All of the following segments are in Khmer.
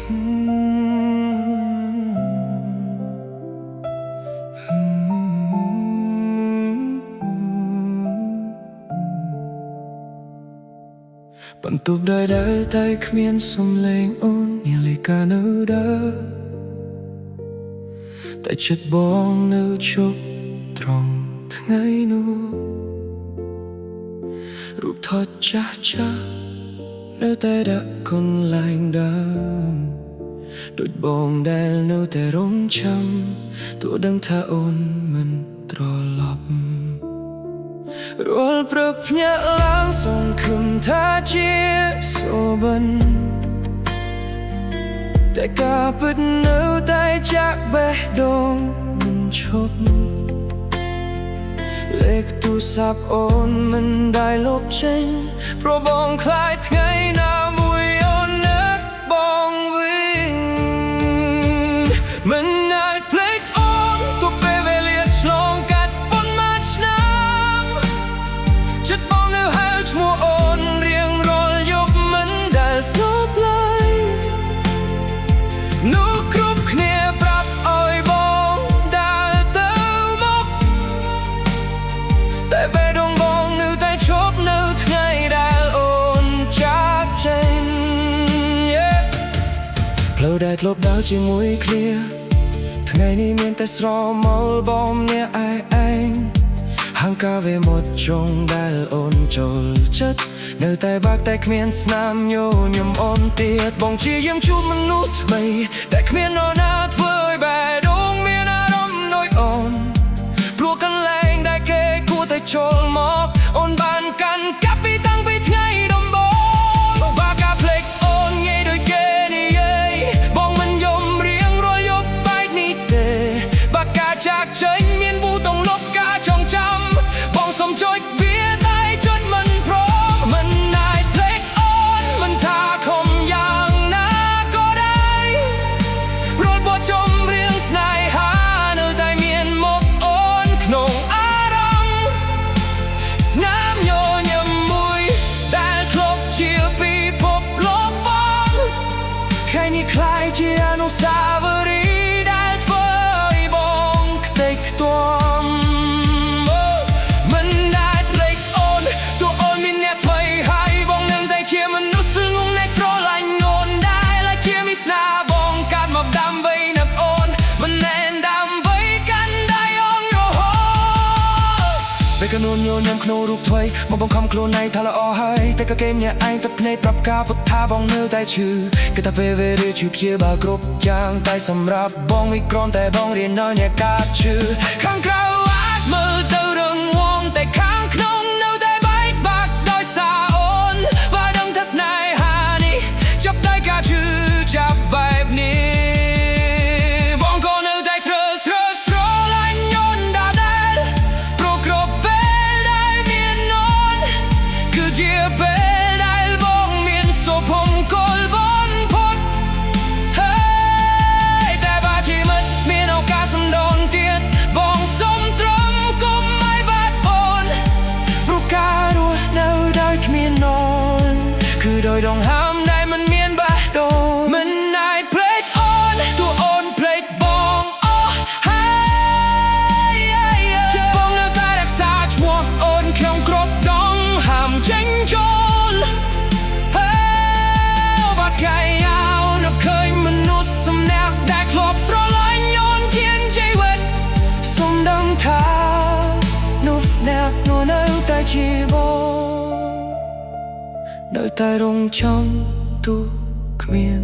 បន្ទប់ដែលតែគ្មានសំឡេងអូននាឡិកានៅដើរតែចិត្តបងនៅជប់ត្រង់ថ្ងៃនោះរូបថតចាស់នៅតែដាក់កន្លែងដើមដូចបងដែលនៅតែរងចាំទោះដឹងថាអូនមិនត្រឡប់រាល់ព្រឹកភ្ញាក់ឡើងសង្ឃឹមថាជាសុបិនតែការពិតនៅតែចាក់បេះដូងមិនឈប់លេខទូរស័ព្ទអូនមិនได้លុបចេញព្រោះបងខ្លាចថ្ងៃណាមួយអូននឹកបងវិញមិនអាចភ្លេចអូនទោះពេលវេលាឆ្លងកាត់ប៉ុន្មានឆ្នាំចិត្តបងនៅហៅឈ្មោះអូនរៀងរាល់យប់មិនដែលស្លប់ឡើយនោះគ្រប់គ្នាប្រាប់ឲ្យបងដើរទៅមុខតែបេះដូងបងនៅតែឈប់នៅថ្ងៃដែលអូនចាកចេញផ្លូវដែលធ្លាប់ដើរជាមួយគ្នាថ្ងៃនេះមានតែស្រមោលបងម្នាក់ឯងហាងកាហ្វេមកជុងដែលអូនចូលចិត្តនៅតែបាក់តែគ្មានស្នាមញញឹមអូនទៀតបងជាយាមជួបមនុស្សថ្មីតែគ្មាននរណាធ្វើឲ្យបេះដូងមានអារម្មណ៍ដូចអូនព្រោះកន្លែងដែលគេគួរតែចូលមកអូនបានកាន់កាប់ពីតាំងពីថ្ងៃដំបូងបាកាភ្លេចអូនងាយដូចគេនិយាយបងមិនយំរៀងរាល់យប់បែកនេះទេបាកាចាកចេញមានប៊ូតុងលុបការចងចាំបងសុំចុចវាតែចុចមិនព្រមមិនអាចភ្លេចអូនមិនថាខំយ៉ាងណាក៏ដែររាល់បទចម្រៀងស្នេហានៅតែមានមកអូនក្នុងអារម្មណ៍ស្នាមញញឹមមួយដែលធ្លាប់ជាពិភពលោកបងខែនេះคล้ายជាអនុស្សាវរីយ៍ដែលធ្វើឲ្យបងខ្ទេចខ្ទាំមិនអាចភ្លេចអូនទោះអូនមានអ្នកថ្មីហើយបងនឹងតែជាមនុស្សស្ងងនៃស្រឡាញ់អូនដែលជាមីស្នាបងកាត់មកដើម្បីនឹកអូនមិនណែនដើម្បីកាន់ដៃអូនរហូតពេលកនូនញញឹមក្នុងរូបថ្មីមកបង្ខំខ្លួនឯងថាល្អហើយតែក៏គេម្នាក់ឯងទឹកភ្នែកប្រាប់ការពុតថាបងនៅតែឈឺគេថាពេលវេលាជួយព្យាបាលគ្រប់យ៉ាងតែសម្រាប់បងវាគ្រាន់តែបងរៀននៅអ្នកកាត់ឈឺខាងក្រៅអាចមើលទៅរឹងមាំតែខាងក្នុងនៅតែបែកបាក់ដោយសារអូនបើដឹងថាស្នេហានេះចាប់តែការឈឺចាប់បែបនេះបងក៏នៅតែស្រឡាញ់អូនដដែលព្រោះគ្រប់ពេលដែលមានអូនគឺជាពេលដែលបងមានសុភមង្គលបំផុតហើយតែបើជីវិតមានឱកាសសម្ដូនទៀតបងសុំត្រឹមកុំឲ្យបាត់អូនព្រោះការរស់នៅដោយគ្មានអូនគឺដោយដងហើមដែលមិនមានបេះដូងមិនអាចភ្លេចអូនទោះអូនភ្លេចបងអស់ហើយចិត្តបងនៅតែរក្សាឈ្មោះអូនក្នុងគ្រប់ដងហើមចេញចូលបាត់ថ្ងៃយาวនឹកឃើញមនុស្សសម្នាក់ដែលធ្លាប់ស្រឡាញ់អូនជាងជីវិតសូមដឹងថានោះអ្នកនោះនៅតែជាបងនៅតែរងចាំទោះគ្មាន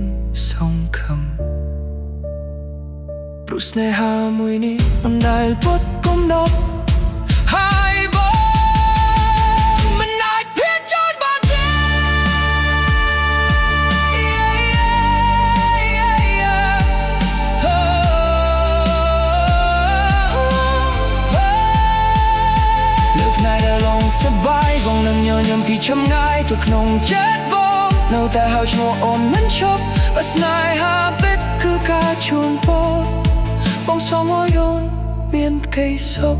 សង្ឃឹមព្រោះស្នេហាមួយនេះមិនដែលពុតគំនប់ហើយបងមិនអាចភៀសចោលបានទេលើកថ្ងៃដែលឡងសប្បាយបងនឹងញញឹមពីចម្ងាយទៅក្នុងចិត្តបងនៅតែហៅឈ្មោះអូនមិនឈប់បើស្នេហាពិតគឺការជូនពរបងសូមឲ្យអូនមានក្តីសុខ